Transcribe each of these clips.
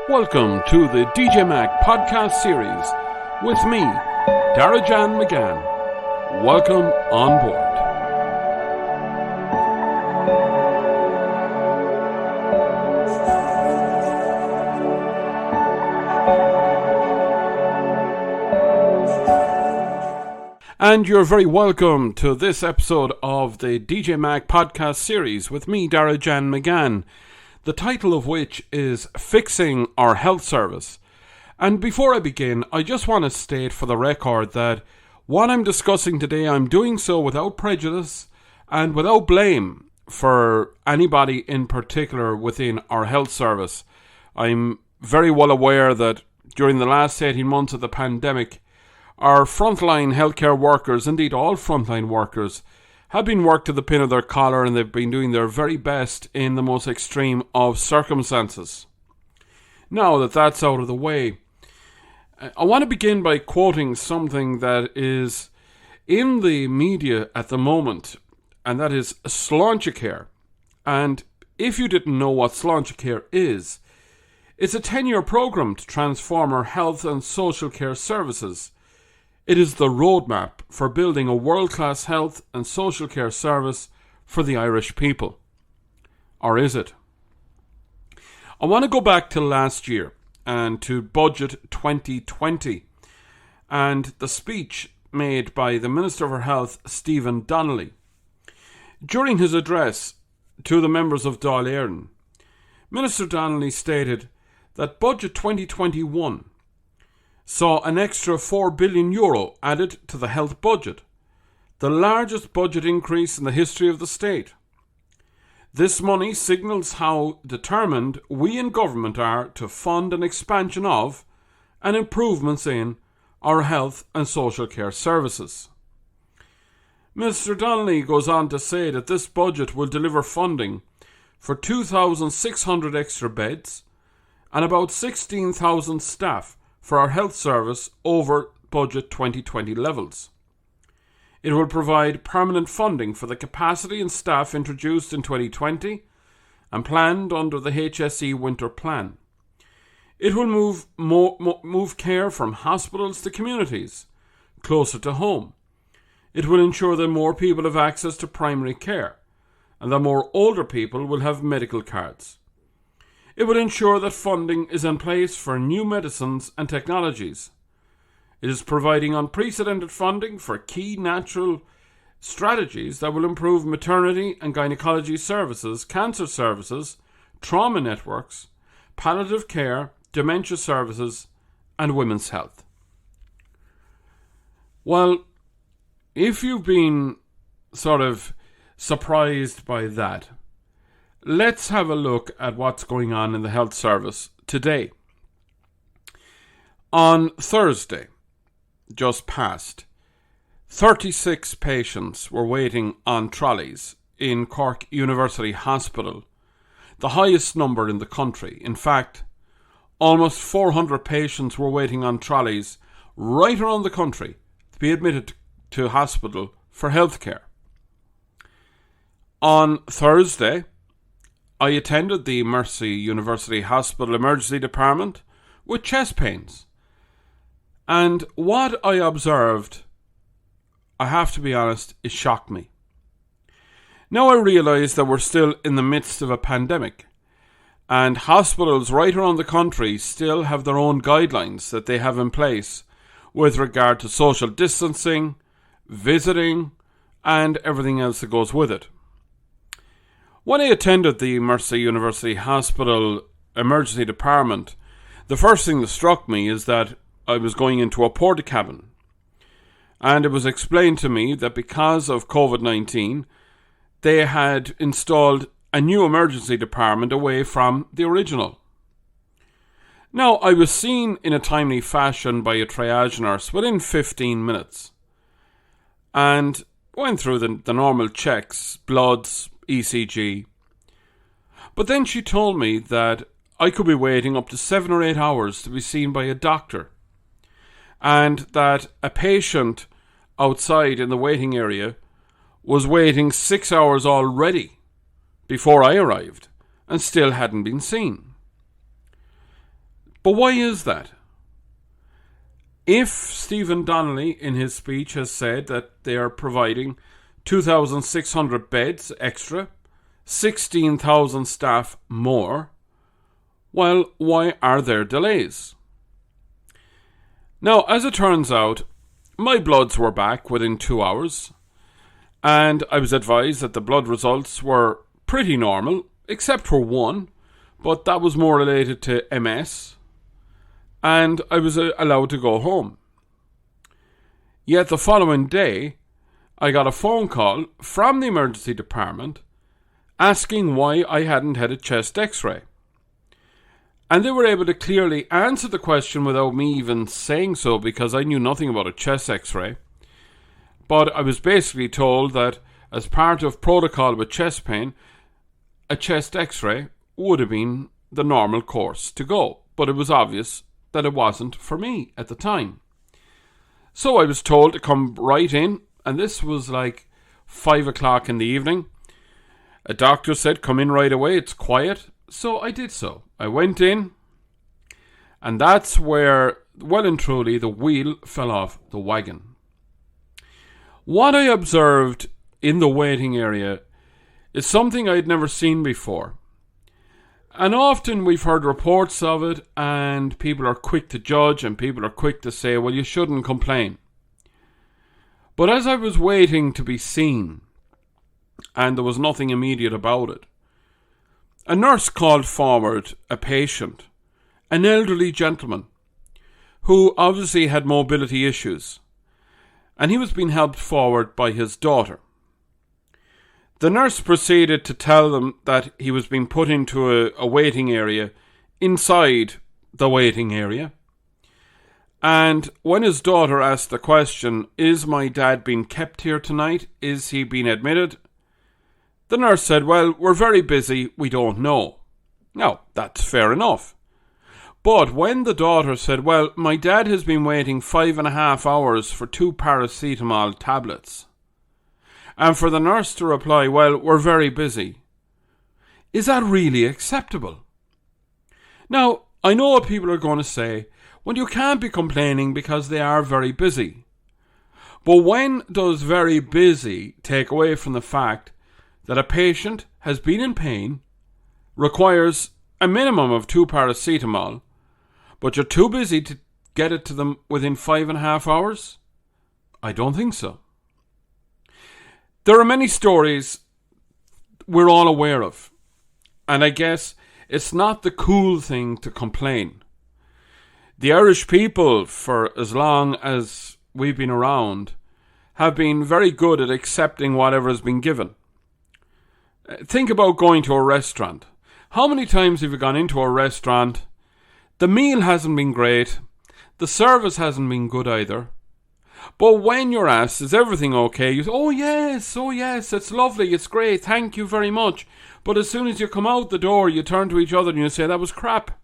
Welcome to the DJ Mac podcast series with me, Darajan McGann. Welcome on board. And you're very welcome to this episode of the DJ Mac podcast series with me, Darajan McGann, the title of which is Fixing Our Health Service. And before I begin, I just want to state for the record that what I'm discussing today, I'm doing so without prejudice and without blame for anybody in particular within our health service. I'm very well aware that during the last 18 months of the pandemic, our frontline healthcare workers, indeed all frontline workers, have been worked to the pin of their collar, and they've been doing their very best in the most extreme of circumstances. Now that that's out of the way, I want to begin by quoting something that is in the media at the moment, and that is Sláintecare. And if you didn't know what Sláintecare is, it's a 10-year program to transform our health and social care services. It is the roadmap for building a world-class health and social care service for the Irish people. Or is it? I want to go back to last year and to Budget 2020 and the speech made by the Minister for Health, Stephen Donnelly. During his address to the members of Dáil Éireann, Minister Donnelly stated that Budget 2021 saw an extra €4 billion added to the health budget, the largest budget increase in the history of the state. This money signals how determined we in government are to fund an expansion of and improvements in our health and social care services. Mr. Donnelly goes on to say that this budget will deliver funding for 2,600 extra beds and about 16,000 staff for our health service over Budget 2020 levels. It will provide permanent funding for the capacity and staff introduced in 2020 and planned under the HSE Winter Plan. It will move care from hospitals to communities, closer to home. It will ensure that more people have access to primary care and that more older people will have medical cards. It will ensure that funding is in place for new medicines and technologies. It is providing unprecedented funding for key natural strategies that will improve maternity and gynecology services, cancer services, trauma networks, palliative care, dementia services, and women's health. Well, if you've been sort of surprised by that, let's have a look at what's going on in the health service today. On Thursday, just past, 36 patients were waiting on trolleys in Cork University Hospital, the highest number in the country. In fact, almost 400 patients were waiting on trolleys right around the country to be admitted to hospital for healthcare. On Thursday, I attended the Mercy University Hospital Emergency Department with chest pains. And what I observed, I have to be honest, it shocked me. Now I realise that we're still in the midst of a pandemic, and hospitals right around the country still have their own guidelines that they have in place with regard to social distancing, visiting, and everything else that goes with it. When I attended the Mercy University Hospital Emergency Department, the first thing that struck me is that I was going into a porta cabin. And it was explained to me that because of COVID-19, they had installed a new emergency department away from the original. Now, I was seen in a timely fashion by a triage nurse within 15 minutes. And went through the normal checks, bloods, ECG. But then she told me that I could be waiting up to 7 or 8 hours to be seen by a doctor, and that a patient outside in the waiting area was waiting 6 hours already before I arrived and still hadn't been seen. But why is that? If Stephen Donnelly in his speech has said that they are providing 2,600 beds extra, 16,000 staff more, well, why are there delays? Now, as it turns out, my bloods were back within 2 hours, and I was advised that the blood results were pretty normal, except for one, but that was more related to MS, and I was allowed to go home. Yet the following day, I got a phone call from the emergency department asking why I hadn't had a chest x-ray. And they were able to clearly answer the question without me even saying so, because I knew nothing about a chest x-ray. But I was basically told that as part of protocol with chest pain, a chest x-ray would have been the normal course to go. But it was obvious that it wasn't for me at the time. So I was told to come right in, and this was like 5 o'clock in the evening. A doctor said, come in right away, it's quiet. So I did so. I went in, and that's where, well and truly, the wheel fell off the wagon. What I observed in the waiting area is something I'd never seen before. And often we've heard reports of it, and people are quick to judge, and people are quick to say, well, you shouldn't complain. But as I was waiting to be seen, and there was nothing immediate about it, a nurse called forward a patient, an elderly gentleman, who obviously had mobility issues, and he was being helped forward by his daughter. The nurse proceeded to tell them that he was being put into a waiting area inside the waiting area. And when his daughter asked the question, is my dad being kept here tonight? Is he being admitted? The nurse said, well, we're very busy, we don't know. Now, that's fair enough. But when the daughter said, well, my dad has been waiting 5.5 hours for 2 paracetamol tablets, and for the nurse to reply, well, we're very busy, is that really acceptable? Now, I know what people are going to say, well, you can't be complaining because they are very busy. But when does very busy take away from the fact that a patient has been in pain, requires a minimum of 2 paracetamol, but you're too busy to get it to them within 5.5 hours? I don't think so. There are many stories we're all aware of, and I guess it's not the cool thing to complain. The Irish people, for as long as we've been around, have been very good at accepting whatever has been given. Think about going to a restaurant. How many times have you gone into a restaurant? The meal hasn't been great. The service hasn't been good either. But when you're asked, is everything okay? You say, oh yes, it's lovely, it's great, thank you very much. But as soon as you come out the door, you turn to each other and you say, that was crap.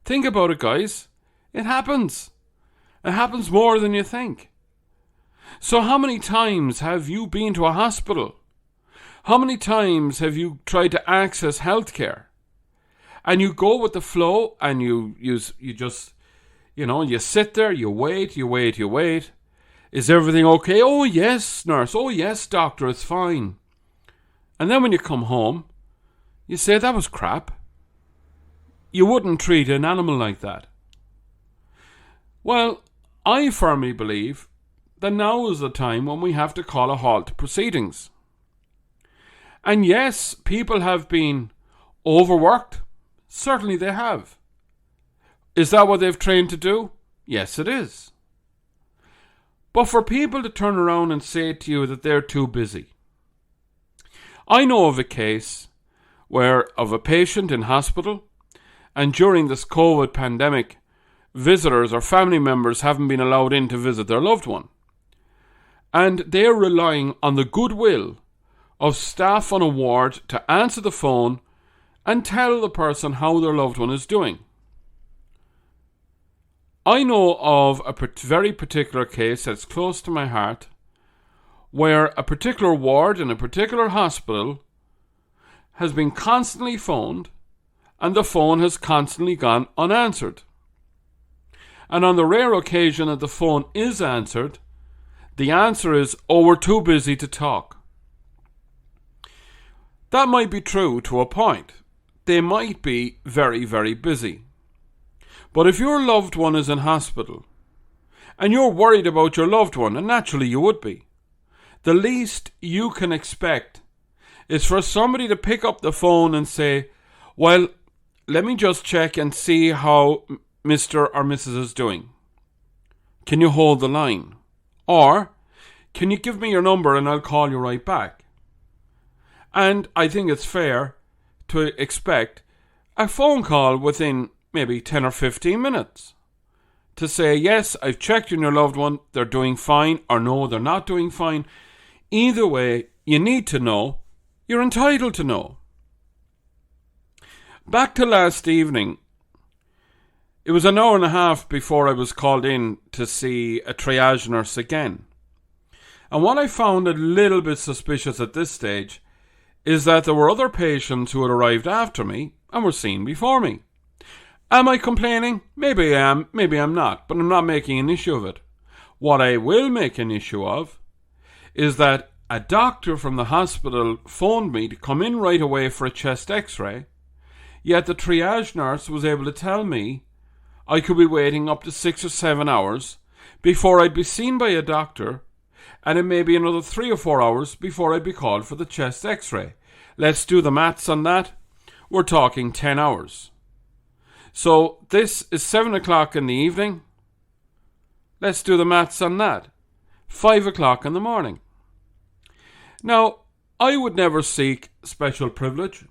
Think about it, guys. It happens. It happens more than you think. So how many times have you been to a hospital? How many times have you tried to access healthcare? And you go with the flow and you just, you sit there, you wait. Is everything okay? Oh yes, nurse. Oh yes, doctor, it's fine. And then when you come home, you say, that was crap. You wouldn't treat an animal like that. Well, I firmly believe that now is the time when we have to call a halt to proceedings. And yes, people have been overworked. Certainly they have. Is that what they've trained to do? Yes, it is. But for people to turn around and say to you that they're too busy. I know of a case of a patient in hospital, and during this COVID pandemic, visitors or family members haven't been allowed in to visit their loved one. And they're relying on the goodwill of staff on a ward to answer the phone and tell the person how their loved one is doing. I know of a very particular case that's close to my heart where a particular ward in a particular hospital has been constantly phoned and the phone has constantly gone unanswered. And on the rare occasion that the phone is answered, the answer is, "Oh, we're too busy to talk." That might be true to a point. They might be very, very busy. But if your loved one is in hospital, and you're worried about your loved one, and naturally you would be, the least you can expect is for somebody to pick up the phone and say, "Well, let me just check and see how Mr. or Mrs. is doing. Can you hold the line?" Or, "Can you give me your number and I'll call you right back?" And I think it's fair to expect a phone call within maybe 10 or 15 minutes to say, "Yes, I've checked on your loved one, they're doing fine," or "No, they're not doing fine." Either way, you need to know. You're entitled to know. Back to last evening. It was an hour and a half before I was called in to see a triage nurse again. And what I found a little bit suspicious at this stage is that there were other patients who had arrived after me and were seen before me. Am I complaining? Maybe I am, maybe I'm not, but I'm not making an issue of it. What I will make an issue of is that a doctor from the hospital phoned me to come in right away for a chest x-ray, yet the triage nurse was able to tell me I could be waiting up to 6 or 7 hours before I'd be seen by a doctor, and it may be another 3 or 4 hours before I'd be called for the chest x-ray. Let's do the maths on that. We're talking 10 hours. So this is 7 o'clock in the evening. Let's do the maths on that. 5 o'clock in the morning. Now, I would never seek special privilege,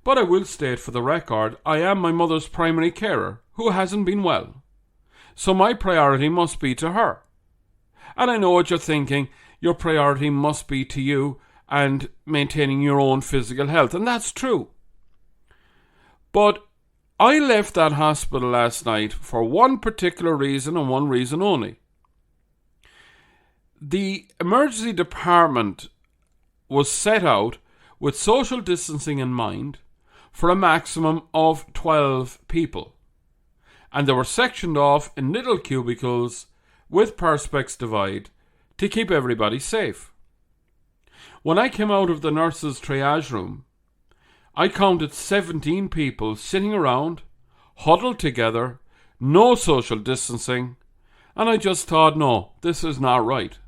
but I will state for the record, I am my mother's primary carer who hasn't been well. So my priority must be to her. And I know what you're thinking, your priority must be to you and maintaining your own physical health, and that's true. But I left that hospital last night for one particular reason and one reason only. The emergency department was set out with social distancing in mind for a maximum of 12 people. And they were sectioned off in little cubicles with perspex divide to keep everybody safe. When I came out of the nurse's triage room, I counted 17 people sitting around, huddled together, no social distancing, and I just thought, no, this is not right.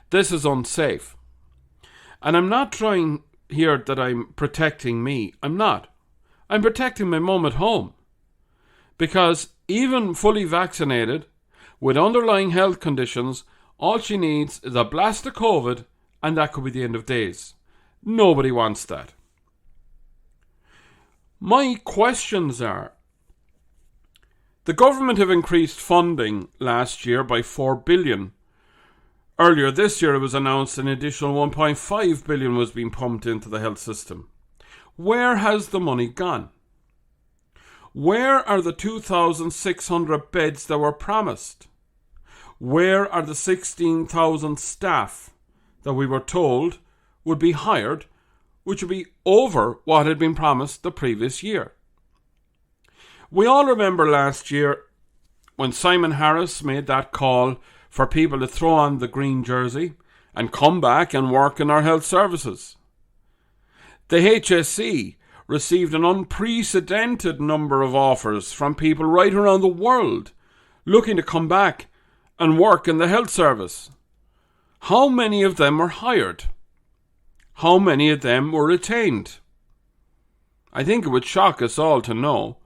This is unsafe. And I'm not trying here that I'm protecting me. I'm not. I'm protecting my mum at home. Because even fully vaccinated, with underlying health conditions, all she needs is a blast of COVID, and that could be the end of days. Nobody wants that. My questions are, the government have increased funding last year by 4 billion. Earlier this year it was announced an additional 1.5 billion was being pumped into the health system. Where has the money gone? Where are the 2,600 beds that were promised? Where are the 16,000 staff that we were told would be hired, which would be over what had been promised the previous year? We all remember last year when Simon Harris made that call for people to throw on the green jersey and come back and work in our health services. The HSE received an unprecedented number of offers from people right around the world looking to come back and work in the health service. How many of them were hired? How many of them were retained? I think it would shock us all to know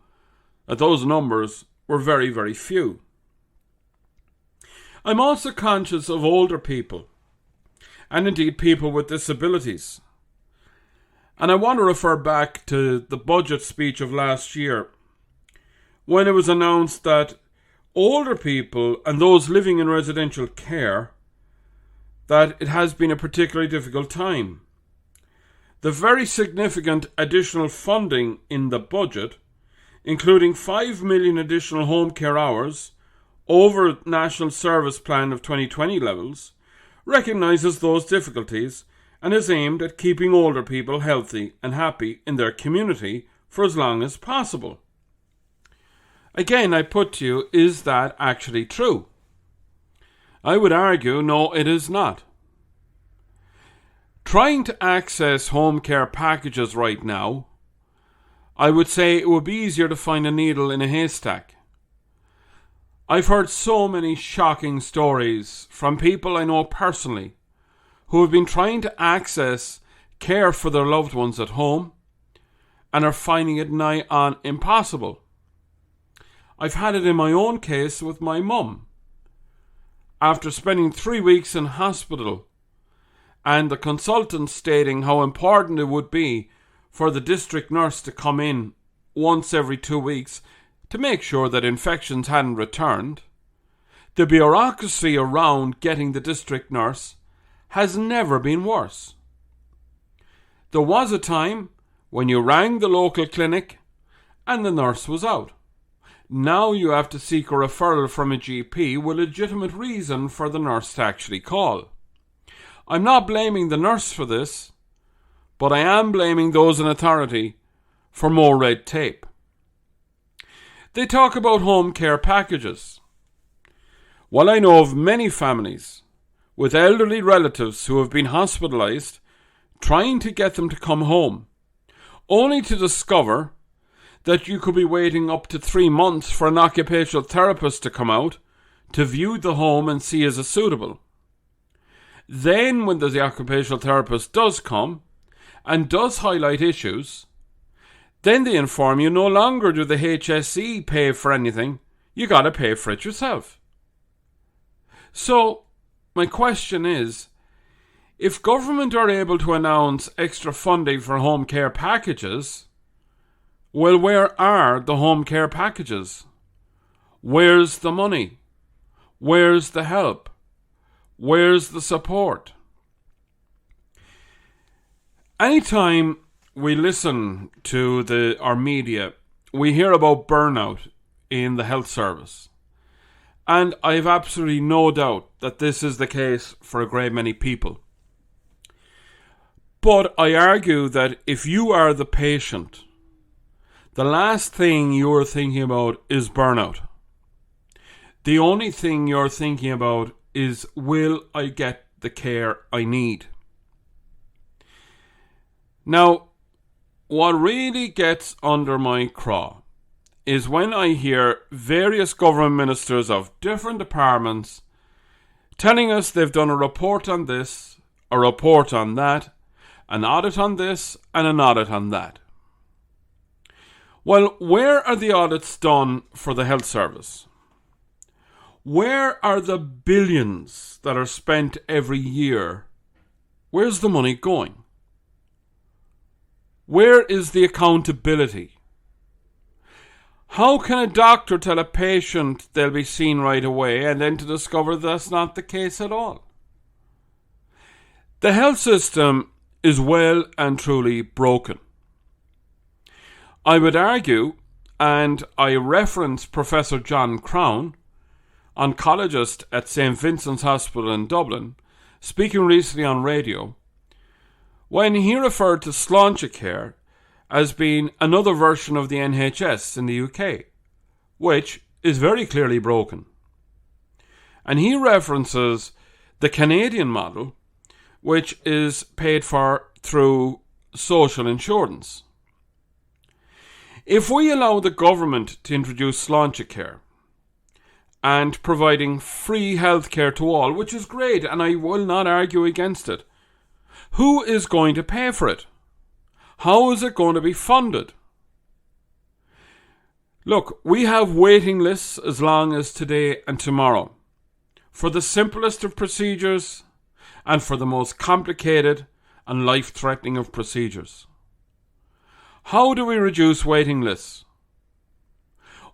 that those numbers were very, very few. I'm also conscious of older people, and indeed people with disabilities. And I want to refer back to the budget speech of last year, when it was announced that older people and those living in residential care, that it has been a particularly difficult time. The very significant additional funding in the budget, including 5 million additional home care hours over National Service Plan of 2020 levels, recognises those difficulties and is aimed at keeping older people healthy and happy in their community for as long as possible. Again, I put to you, is that actually true? I would argue, no, it is not. Trying to access home care packages right now, I would say it would be easier to find a needle in a haystack. I've heard so many shocking stories from people I know personally who have been trying to access care for their loved ones at home and are finding it nigh on impossible. I've had it in my own case with my mum. After spending 3 weeks in hospital and the consultant stating how important it would be for the district nurse to come in once every 2 weeks to make sure that infections hadn't returned, the bureaucracy around getting the district nurse has never been worse. There was a time when you rang the local clinic and the nurse was out. Now you have to seek a referral from a GP with legitimate reason for the nurse to actually call. I'm not blaming the nurse for this, but I am blaming those in authority for more red tape. They talk about home care packages. Well, I know of many families with elderly relatives who have been hospitalized trying to get them to come home, only to discover that you could be waiting up to 3 months for an occupational therapist to come out to view the home and see is it suitable. Then when the occupational therapist does come and does highlight issues, then they inform you no longer do the HSE pay for anything, you got to pay for it yourself. So my question is, if government are able to announce extra funding for home care packages, well, where are the home care packages? Where's the money? Where's the help? Where's the support? Anytime we listen to our media, we hear about burnout in the health service. And I have absolutely no doubt that this is the case for a great many people. But I argue that if you are the patient, the last thing you're thinking about is burnout. The only thing you're thinking about is, will I get the care I need? Now, what really gets under my craw is when I hear various government ministers of different departments telling us they've done a report on this, a report on that, an audit on this, and an audit on that. Well, where are the audits done for the health service? Where are the billions that are spent every year? Where's the money going? Where is the accountability? How can a doctor tell a patient they'll be seen right away and then to discover that's not the case at all? The health system is well and truly broken. I would argue, and I reference Professor John Crown, oncologist at St. Vincent's Hospital in Dublin, speaking recently on radio, when he referred to Sláintecare as being another version of the NHS in the UK, which is very clearly broken. And he references the Canadian model, which is paid for through social insurance. If we allow the government to introduce Sláintecare and providing free healthcare to all, which is great, and I will not argue against it, who is going to pay for it? How is it going to be funded? Look, we have waiting lists as long as today and tomorrow for the simplest of procedures and for the most complicated and life-threatening of procedures. How do we reduce waiting lists?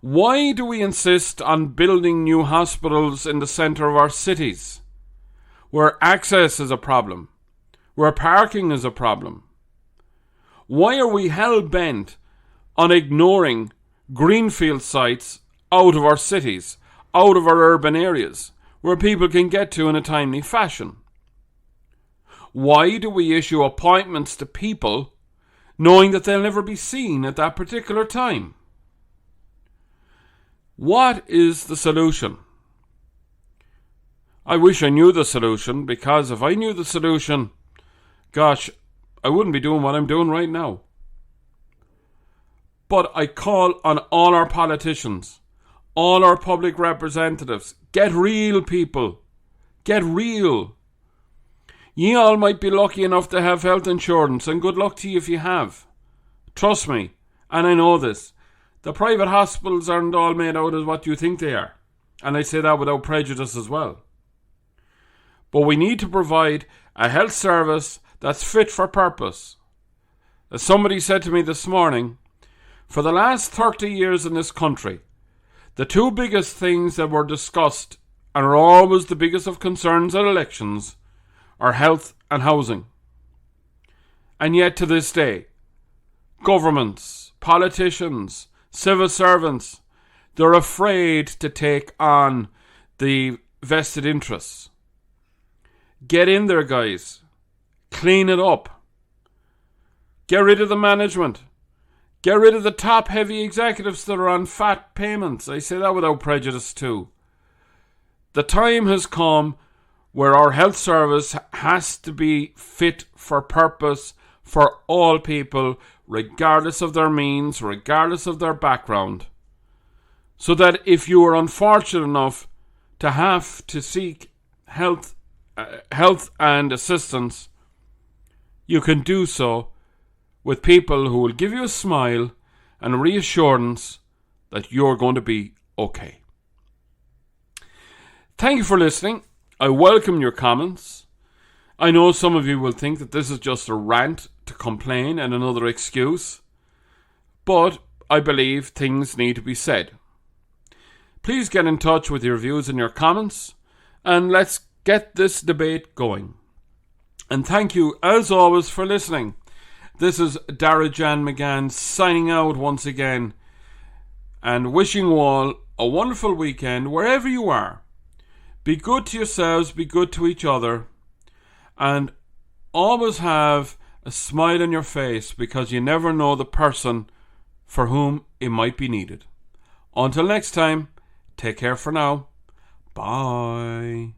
Why do we insist on building new hospitals in the centre of our cities, where access is a problem, where parking is a problem? Why are we hell-bent on ignoring greenfield sites out of our cities, out of our urban areas, where people can get to in a timely fashion? Why do we issue appointments to people knowing that they'll never be seen at that particular time. What is the solution? I wish I knew the solution, because if I knew the solution, gosh, I wouldn't be doing what I'm doing right now. But I call on all our politicians, all our public representatives, get real, people. Get real. Ye all might be lucky enough to have health insurance, and good luck to you if you have. Trust me, and I know this. The private hospitals aren't all made out of what you think they are. And I say that without prejudice as well. But we need to provide a health service that's fit for purpose. As somebody said to me this morning, for the last 30 years in this country, the two biggest things that were discussed and are always the biggest of concerns at elections are health and housing. And yet to this day, governments, politicians, civil servants, they're afraid to take on the vested interests. Get in there, guys. Clean it up. Get rid of the management. Get rid of the top heavy executives that are on fat payments. I say that without prejudice too. The time has come where our health service has to be fit for purpose for all people, regardless of their means, regardless of their background. So that if you are unfortunate enough to have to seek health and assistance, you can do so with people who will give you a smile and a reassurance that you're going to be okay. Thank you for listening. I welcome your comments. I know some of you will think that this is just a rant to complain and another excuse, but I believe things need to be said. Please get in touch with your views and your comments, and let's get this debate going. And thank you, as always, for listening. This is Dara-Jan McGann signing out once again, and wishing you all a wonderful weekend wherever you are. Be good to yourselves, be good to each other, and always have a smile on your face, because you never know the person for whom it might be needed. Until next time, take care for now. Bye.